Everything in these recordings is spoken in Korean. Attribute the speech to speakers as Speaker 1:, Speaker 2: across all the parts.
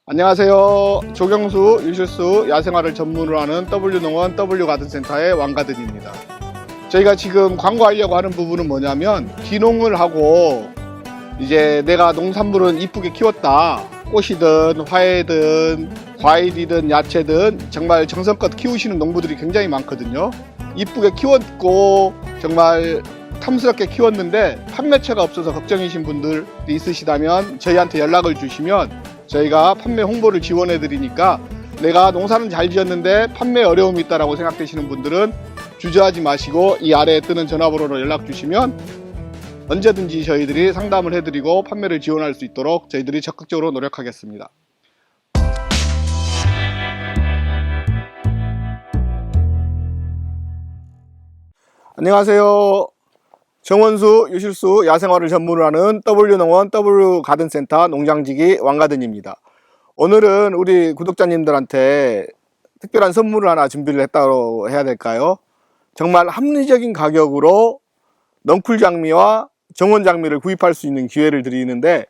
Speaker 1: 안녕하세요. 조경수, 유실수, 야생화를 전문으로 하는 W농원 W가든센터의 왕가든입니다. 저희가 지금 광고하려고 하는 부분은 뭐냐면, 기농을 하고 이제 내가 농산물은 이쁘게 키웠다. 꽃이든 화해든 과일이든 야채든 정말 정성껏 키우시는 농부들이 굉장히 많거든요. 이쁘게 키웠고 정말 탐스럽게 키웠는데 판매처가 없어서 걱정이신 분들이 있으시다면 저희한테 연락을 주시면 저희가 판매 홍보를 지원해 드리니까, 내가 농사는 잘 지었는데 판매 어려움이 있다라고 생각되시는 분들은 주저하지 마시고 이 아래에 뜨는 전화번호로 연락 주시면 언제든지 저희들이 상담을 해드리고 판매를 지원할 수 있도록 저희들이 적극적으로 노력하겠습니다. 안녕하세요. 정원수, 유실수, 야생화를 전문으로 하는 W농원 W가든센터 농장지기 왕가든입니다. 오늘은 우리 구독자님들한테 특별한 선물을 하나 준비를 했다고 해야 될까요? 정말 합리적인 가격으로 넝쿨 장미와 정원 장미를 구입할 수 있는 기회를 드리는데,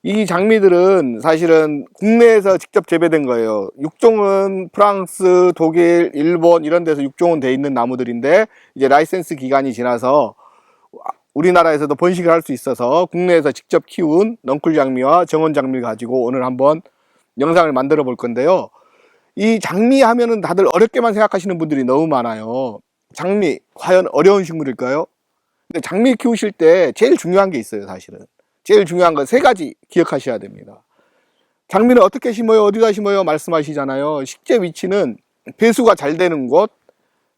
Speaker 1: 이 장미들은 사실은 국내에서 직접 재배된 거예요. 육종은 프랑스, 독일, 일본 이런 데서 육종은 돼 있는 나무들인데, 이제 라이센스 기간이 지나서 우리나라에서도 번식을 할 수 있어서 국내에서 직접 키운 넝쿨 장미와 정원 장미를 가지고 오늘 한번 영상을 만들어 볼 건데요. 이 장미 하면은 다들 어렵게만 생각하시는 분들이 너무 많아요. 장미 과연 어려운 식물일까요? 근데 장미 키우실 때 제일 중요한 게 있어요. 사실은 제일 중요한 건 세 가지 기억하셔야 됩니다. 장미는 어떻게 심어요? 어디다 심어요? 말씀하시잖아요. 식재 위치는 배수가 잘 되는 곳,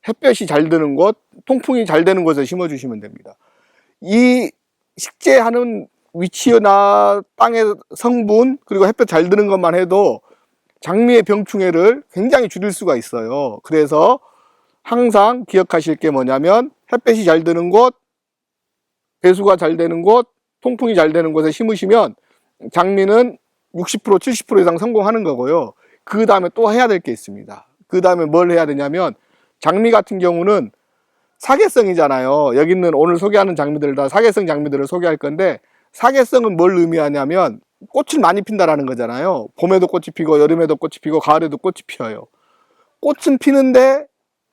Speaker 1: 햇볕이 잘 드는 곳, 통풍이 잘 되는 곳에 심어 주시면 됩니다. 이 식재하는 위치나 땅의 성분, 그리고 햇볕 잘 드는 것만 해도 장미의 병충해를 굉장히 줄일 수가 있어요. 그래서 항상 기억하실 게 뭐냐면, 햇볕이 잘 드는 곳, 배수가 잘 되는 곳, 통풍이 잘 되는 곳에 심으시면 장미는 60% 70% 이상 성공하는 거고요. 그 다음에 또 해야 될 게 있습니다. 그 다음에 뭘 해야 되냐면, 장미 같은 경우는 사계성이잖아요. 여기 있는 오늘 소개하는 장미들 다 사계성 장미들을 소개할 건데, 사계성은 뭘 의미하냐면 꽃을 많이 핀다라는 거잖아요. 봄에도 꽃이 피고 여름에도 꽃이 피고 가을에도 꽃이 피어요. 꽃은 피는데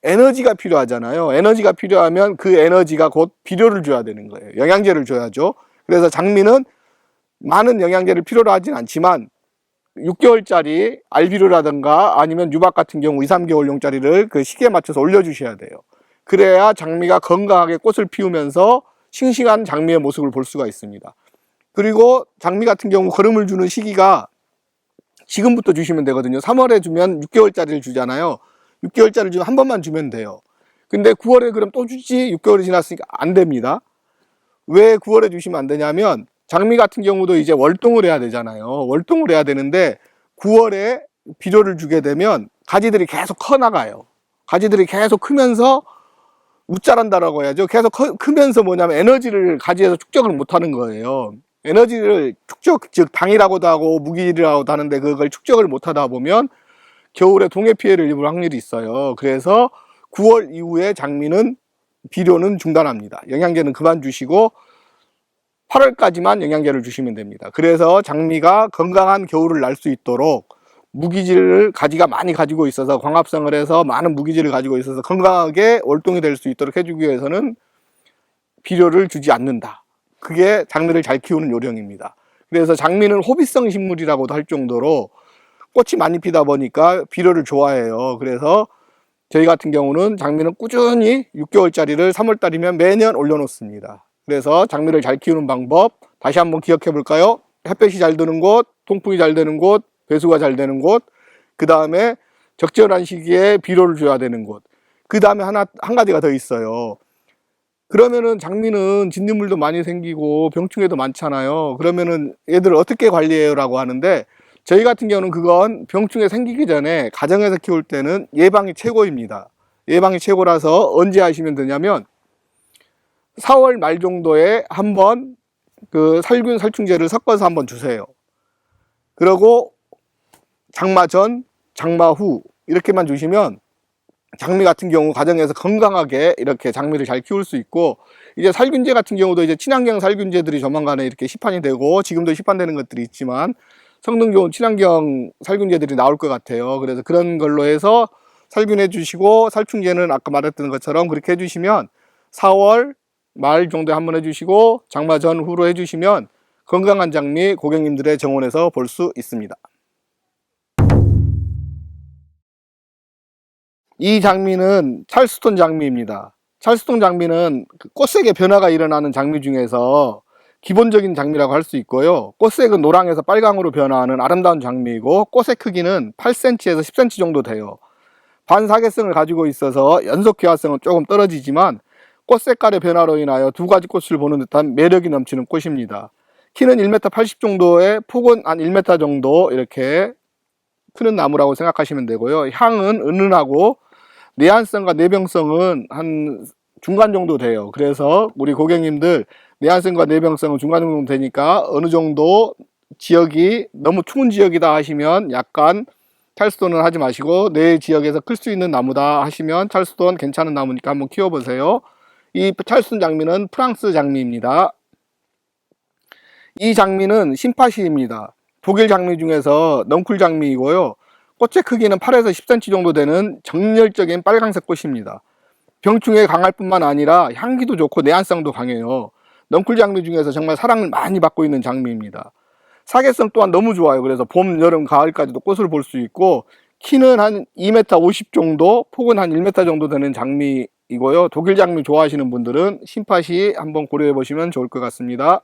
Speaker 1: 에너지가 필요하잖아요. 에너지가 필요하면 그 에너지가 곧 비료를 줘야 되는 거예요. 영양제를 줘야죠. 그래서 장미는 많은 영양제를 필요로 하진 않지만 6개월짜리 알비료라든가 아니면 유박 같은 경우 2, 3개월용짜리를 그 시기에 맞춰서 올려주셔야 돼요. 그래야 장미가 건강하게 꽃을 피우면서 싱싱한 장미의 모습을 볼 수가 있습니다. 그리고 장미 같은 경우 거름을 주는 시기가 지금부터 주시면 되거든요. 3월에 주면 6개월짜리를 주잖아요. 6개월짜리를 주면 한 번만 주면 돼요. 근데 9월에 그럼 또 주지? 6개월이 지났으니까 안 됩니다. 왜 9월에 주시면 안 되냐면, 장미 같은 경우도 이제 월동을 해야 되잖아요. 월동을 해야 되는데 9월에 비료를 주게 되면 가지들이 계속 커 나가요. 가지들이 계속 크면서 웃자란다라고 해야죠. 계속 크면서 뭐냐면 에너지를 가지에서 축적을 못 하는 거예요. 에너지를 축적, 즉 당이라고도 하고 무기질이라고도 하는데, 그걸 축적을 못 하다 보면 겨울에 동해 피해를 입을 확률이 있어요. 그래서 9월 이후에 장미는 비료는 중단합니다. 영양제는 그만 주시고 8월까지만 영양제를 주시면 됩니다. 그래서 장미가 건강한 겨울을 날 수 있도록, 무기질을 가지가 많이 가지고 있어서 광합성을 해서 많은 무기질을 가지고 있어서 건강하게 월동이 될 수 있도록 해주기 위해서는 비료를 주지 않는다. 그게 장미를 잘 키우는 요령입니다. 그래서 장미는 호비성 식물이라고도 할 정도로 꽃이 많이 피다 보니까 비료를 좋아해요. 그래서 저희 같은 경우는 장미는 꾸준히 6개월짜리를 3월달이면 매년 올려놓습니다. 그래서 장미를 잘 키우는 방법 다시 한번 기억해 볼까요? 햇볕이 잘 드는 곳, 통풍이 잘 되는 곳, 배수가 잘 되는 곳, 그 다음에 적절한 시기에 비료를 줘야 되는 곳, 그 다음에 한 가지가 더 있어요. 그러면은 장미는 진딧물도 많이 생기고 병충해도 많잖아요. 그러면은 얘들을 어떻게 관리해요? 라고 하는데, 저희 같은 경우는 그건 병충해 생기기 전에 가정에서 키울 때는 예방이 최고입니다. 예방이 최고라서 언제 하시면 되냐면, 4월 말 정도에 한번 그 살균 살충제를 섞어서 한번 주세요. 그리고 장마 전, 장마 후 이렇게만 주시면 장미 같은 경우 가정에서 건강하게 이렇게 장미를 잘 키울 수 있고, 이제 살균제 같은 경우도 이제 친환경 살균제들이 조만간에 이렇게 시판이 되고 지금도 시판되는 것들이 있지만, 성능 좋은 친환경 살균제들이 나올 것 같아요. 그래서 그런 걸로 해서 살균해 주시고, 살충제는 아까 말했던 것처럼 그렇게 해주시면 4월 말 정도에 한번 해주시고 장마 전후로 해주시면 건강한 장미 고객님들의 정원에서 볼 수 있습니다. 이 장미는 찰스톤 장미입니다. 찰스톤 장미는 꽃색의 변화가 일어나는 장미 중에서 기본적인 장미라고 할 수 있고요. 꽃색은 노랑에서 빨강으로 변화하는 아름다운 장미이고, 꽃의 크기는 8cm에서 10cm 정도 돼요. 반사계성을 가지고 있어서 연속 개화성은 조금 떨어지지만 꽃 색깔의 변화로 인하여 두 가지 꽃을 보는 듯한 매력이 넘치는 꽃입니다. 키는 1m 80 정도에 폭은 한 1m 정도 이렇게 크는 나무라고 생각하시면 되고요. 향은 은은하고 내한성과 내병성은 한 중간 정도 돼요. 그래서 우리 고객님들 내한성과 내병성은 중간 정도 되니까 어느 정도 지역이 너무 추운 지역이다 하시면 약간 찰스톤은 하지 마시고, 내 지역에서 클 수 있는 나무다 하시면 찰스톤 괜찮은 나무니까 한번 키워보세요. 이 찰스톤 장미는 프랑스 장미입니다. 이 장미는 신파시입니다. 독일 장미 중에서 넝쿨 장미이고요. 꽃의 크기는 8에서 10cm 정도 되는 정열적인 빨강색 꽃입니다. 병충해에 강할 뿐만 아니라 향기도 좋고 내한성도 강해요. 넝쿨 장미 중에서 정말 사랑을 많이 받고 있는 장미입니다. 사계성 또한 너무 좋아요. 그래서 봄, 여름, 가을까지도 꽃을 볼 수 있고, 키는 한 2m 50 정도, 폭은 한 1m 정도 되는 장미이고요. 독일 장미 좋아하시는 분들은 신파시 한번 고려해 보시면 좋을 것 같습니다.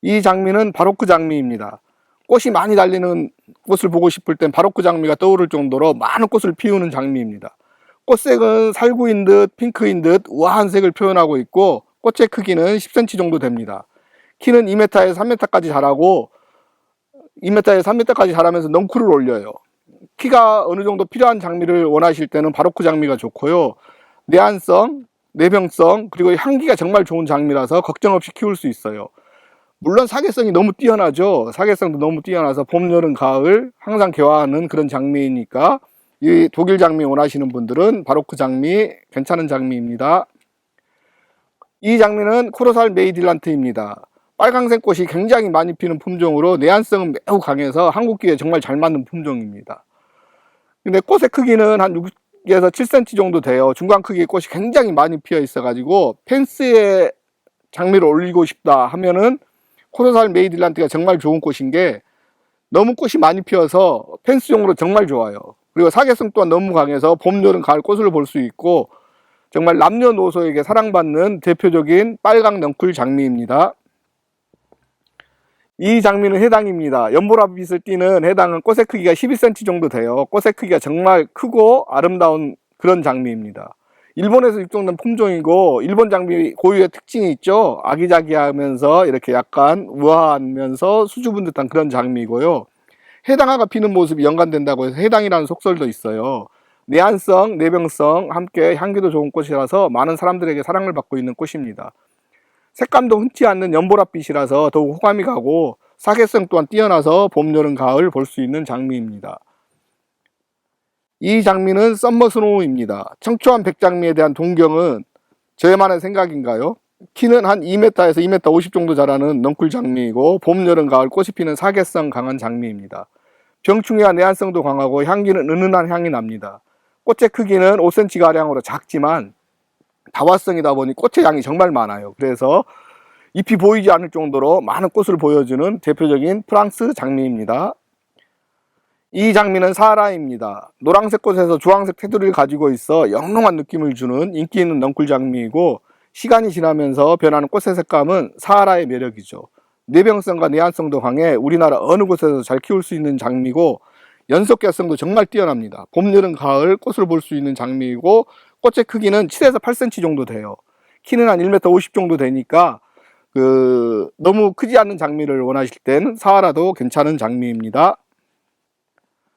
Speaker 1: 이 장미는 바로크 장미입니다. 꽃이 많이 달리는 꽃을 보고 싶을 땐 바로크 장미가 떠오를 정도로 많은 꽃을 피우는 장미입니다. 꽃색은 살구인 듯 핑크인 듯 우아한 색을 표현하고 있고, 꽃의 크기는 10cm 정도 됩니다. 키는 2m에서 3m까지 자라고, 2m에서 3m까지 자라면서 넝쿨을 올려요. 키가 어느 정도 필요한 장미를 원하실 때는 바로크 장미가 좋고요. 내한성, 내병성, 그리고 향기가 정말 좋은 장미라서 걱정 없이 키울 수 있어요. 물론 사계성이 너무 뛰어나죠. 사계성도 너무 뛰어나서 봄, 여름, 가을 항상 개화하는 그런 장미이니까 이 독일 장미 원하시는 분들은 바로크 장미 괜찮은 장미입니다. 이 장미는 코로살 메이딜란트입니다. 빨강색 꽃이 굉장히 많이 피는 품종으로 내한성은 매우 강해서 한국기에 정말 잘 맞는 품종입니다. 근데 꽃의 크기는 한 6에서 7cm 정도 돼요. 중간 크기의 꽃이 굉장히 많이 피어 있어 가지고 펜스에 장미를 올리고 싶다 하면은 코로살 메이딜란트가 정말 좋은 꽃인 게, 너무 꽃이 많이 피어서 펜스용으로 정말 좋아요. 그리고 사계성 또한 너무 강해서 봄, 여름, 가을 꽃을 볼 수 있고 정말 남녀노소에게 사랑받는 대표적인 빨강 넝쿨 장미입니다. 이 장미는 해당입니다. 연보라빛을 띠는 해당은 꽃의 크기가 12cm 정도 돼요. 꽃의 크기가 정말 크고 아름다운 그런 장미입니다. 일본에서 육종된 품종이고, 일본 장미 고유의 특징이 있죠. 아기자기하면서 이렇게 약간 우아하면서 수줍은 듯한 그런 장미이고요. 해당화가 피는 모습이 연관된다고 해서 해당이라는 속설도 있어요. 내한성, 내병성 함께 향기도 좋은 꽃이라서 많은 사람들에게 사랑을 받고 있는 꽃입니다. 색감도 흔치 않는 연보라빛이라서 더욱 호감이 가고, 사계성 또한 뛰어나서 봄, 여름, 가을 볼 수 있는 장미입니다. 이 장미는 썸머스노우입니다. 청초한 백장미에 대한 동경은 저만의 생각인가요? 키는 한 2m에서 2m 50 정도 자라는 넝쿨 장미이고, 봄, 여름, 가을 꽃이 피는 사계성 강한 장미입니다. 병충해와 내한성도 강하고 향기는 은은한 향이 납니다. 꽃의 크기는 5cm가량으로 작지만 다화성이다 보니 꽃의 양이 정말 많아요. 그래서 잎이 보이지 않을 정도로 많은 꽃을 보여주는 대표적인 프랑스 장미입니다. 이 장미는 사하라입니다. 노란색 꽃에서 주황색 테두리를 가지고 있어 영롱한 느낌을 주는 인기 있는 넝쿨 장미이고, 시간이 지나면서 변하는 꽃의 색감은 사하라의 매력이죠. 내병성과 내한성도 강해 우리나라 어느 곳에서 잘 키울 수 있는 장미고, 연속개성도 정말 뛰어납니다. 봄, 여름, 가을 꽃을 볼 수 있는 장미이고, 꽃의 크기는 7에서 8cm 정도 돼요. 키는 한 1m 50 정도 되니까 너무 크지 않는 장미를 원하실 땐 사하라도 괜찮은 장미입니다.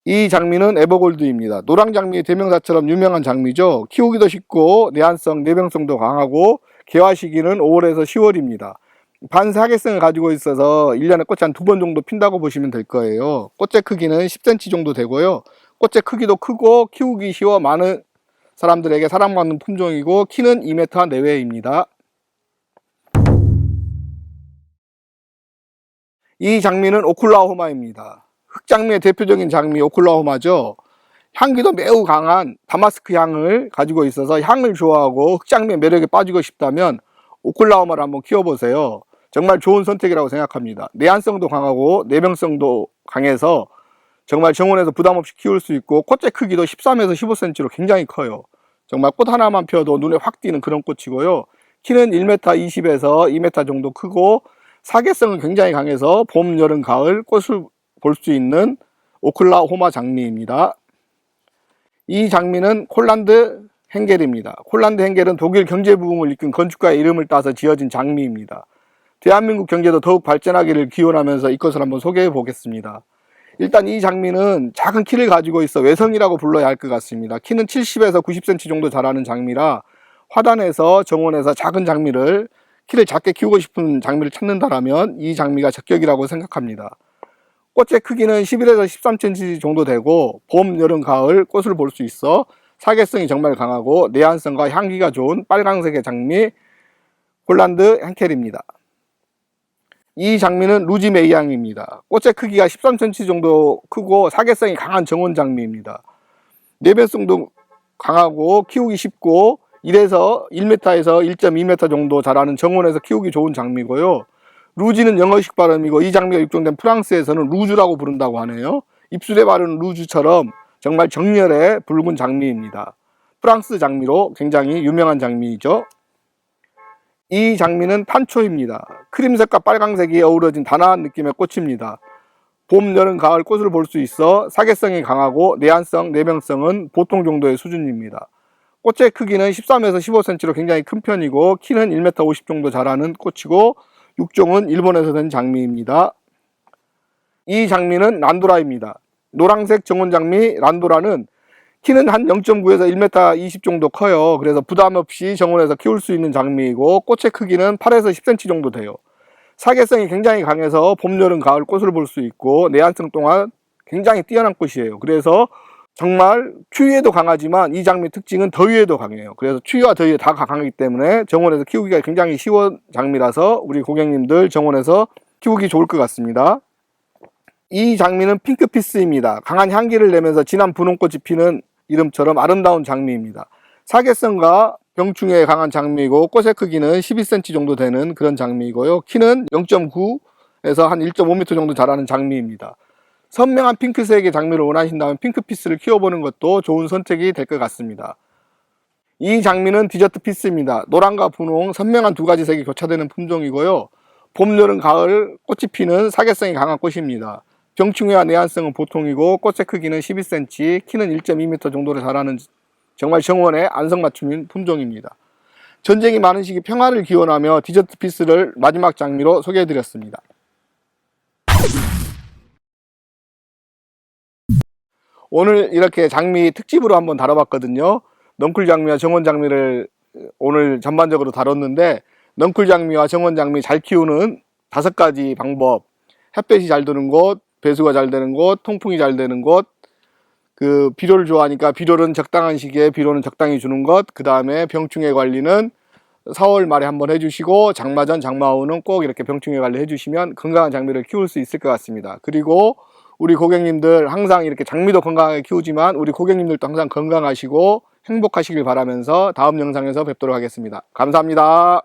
Speaker 1: 이 장미는 에버골드입니다. 노랑장미의 대명사처럼 유명한 장미죠. 키우기도 쉽고 내한성, 내병성도 강하고 개화 시기는 5월에서 10월입니다. 반사계성을 가지고 있어서 1년에 꽃이 한 2번 정도 핀다고 보시면 될 거예요. 꽃의 크기는 10cm 정도 되고요. 꽃의 크기도 크고 키우기 쉬워 많은 사람들에게 사랑받는 품종이고, 키는 2m 내외입니다. 이 장미는 오클라호마입니다. 흑장미의 대표적인 장미 오클라호마죠. 향기도 매우 강한 다마스크 향을 가지고 있어서 향을 좋아하고 흑장미의 매력에 빠지고 싶다면 오클라호마를 한번 키워보세요. 정말 좋은 선택이라고 생각합니다. 내한성도 강하고 내병성도 강해서 정말 정원에서 부담없이 키울 수 있고 꽃의 크기도 13에서 15cm로 굉장히 커요. 정말 꽃 하나만 피워도 눈에 확 띄는 그런 꽃이고요. 키는 1m 20에서 2m 정도 크고 사계성은 굉장히 강해서 봄, 여름, 가을 꽃을 볼 수 있는 오클라호마 장미입니다. 이 장미는 콜란드 헨겔입니다. 콜란드 헨겔은 독일 경제 부흥을 이끈 건축가의 이름을 따서 지어진 장미입니다. 대한민국 경제도 더욱 발전하기를 기원하면서 이것을 한번 소개해 보겠습니다. 일단 이 장미는 작은 키를 가지고 있어 외성이라고 불러야 할 것 같습니다. 키는 70에서 90cm 정도 자라는 장미라 화단에서 정원에서 작은 장미를 키를 작게 키우고 싶은 장미를 찾는다라면 이 장미가 적격이라고 생각합니다. 꽃의 크기는 11에서 13cm 정도 되고 봄, 여름, 가을 꽃을 볼 수 있어 사계성이 정말 강하고 내한성과 향기가 좋은 빨강색의 장미 콜란드 헨켈입니다. 이 장미는 루지메이앙입니다. 꽃의 크기가 13cm 정도 크고 사계성이 강한 정원 장미입니다. 내변성도 강하고 키우기 쉽고 1에서 1m에서 1.2m 정도 자라는 정원에서 키우기 좋은 장미고요. 루지는 영어식 발음이고 이 장미가 육종된 프랑스에서는 루즈라고 부른다고 하네요. 입술에 바르는 루즈처럼 정말 정열의 붉은 장미입니다. 프랑스 장미로 굉장히 유명한 장미이죠. 이 장미는 판초입니다. 크림색과 빨강색이 어우러진 단아한 느낌의 꽃입니다. 봄, 여름, 가을 꽃을 볼 수 있어 사계성이 강하고 내한성, 내병성은 보통 정도의 수준입니다. 꽃의 크기는 13에서 15cm로 굉장히 큰 편이고 키는 1m 50 정도 자라는 꽃이고 육종은 일본에서 된 장미입니다. 이 장미는 란도라입니다. 노란색 정원장미 란도라는 키는 한 0.9에서 1m 20 정도 커요. 그래서 부담 없이 정원에서 키울 수 있는 장미이고 꽃의 크기는 8에서 10cm 정도 돼요. 사계성이 굉장히 강해서 봄, 여름, 가을 꽃을 볼 수 있고 내한성 또한 굉장히 뛰어난 꽃이에요. 그래서 정말 추위에도 강하지만 이 장미 특징은 더위에도 강해요. 그래서 추위와 더위에 다 강하기 때문에 정원에서 키우기가 굉장히 쉬운 장미라서 우리 고객님들 정원에서 키우기 좋을 것 같습니다. 이 장미는 핑크피스입니다. 강한 향기를 내면서 진한 분홍꽃이 피는 이름처럼 아름다운 장미입니다. 사계성과 병충해에 강한 장미이고 꽃의 크기는 12cm 정도 되는 그런 장미이고요. 키는 0.9에서 한 1.5m 정도 자라는 장미입니다. 선명한 핑크색의 장미를 원하신다면 핑크피스를 키워보는 것도 좋은 선택이 될 것 같습니다. 이 장미는 디저트 피스입니다. 노란과 분홍 선명한 두 가지 색이 교차되는 품종이고요. 봄, 여름, 가을 꽃이 피는 사계성이 강한 꽃입니다. 병충해와 내한성은 보통이고 꽃의 크기는 12cm, 키는 1.2m 정도로 자라는 정말 정원의 안성맞춤인 품종입니다. 전쟁이 많은 시기 평화를 기원하며 디저트 피스를 마지막 장미로 소개해드렸습니다. 오늘 이렇게 장미 특집으로 한번 다뤄봤거든요. 넝쿨장미와 정원장미를 오늘 전반적으로 다뤘는데 넝쿨장미와 정원장미 잘 키우는 5가지 방법, 햇볕이 잘 드는 곳, 배수가 잘 되는 곳, 통풍이 잘 되는 곳, 그 비료를 좋아하니까 비료는 적당한 시기에 비료는 적당히 주는 것, 그 다음에 병충해 관리는 4월 말에 한번 해주시고 장마 전 장마 후는 꼭 이렇게 병충해 관리 해주시면 건강한 장미를 키울 수 있을 것 같습니다. 그리고 우리 고객님들 항상 이렇게 장미도 건강하게 키우지만 우리 고객님들도 항상 건강하시고 행복하시길 바라면서 다음 영상에서 뵙도록 하겠습니다. 감사합니다.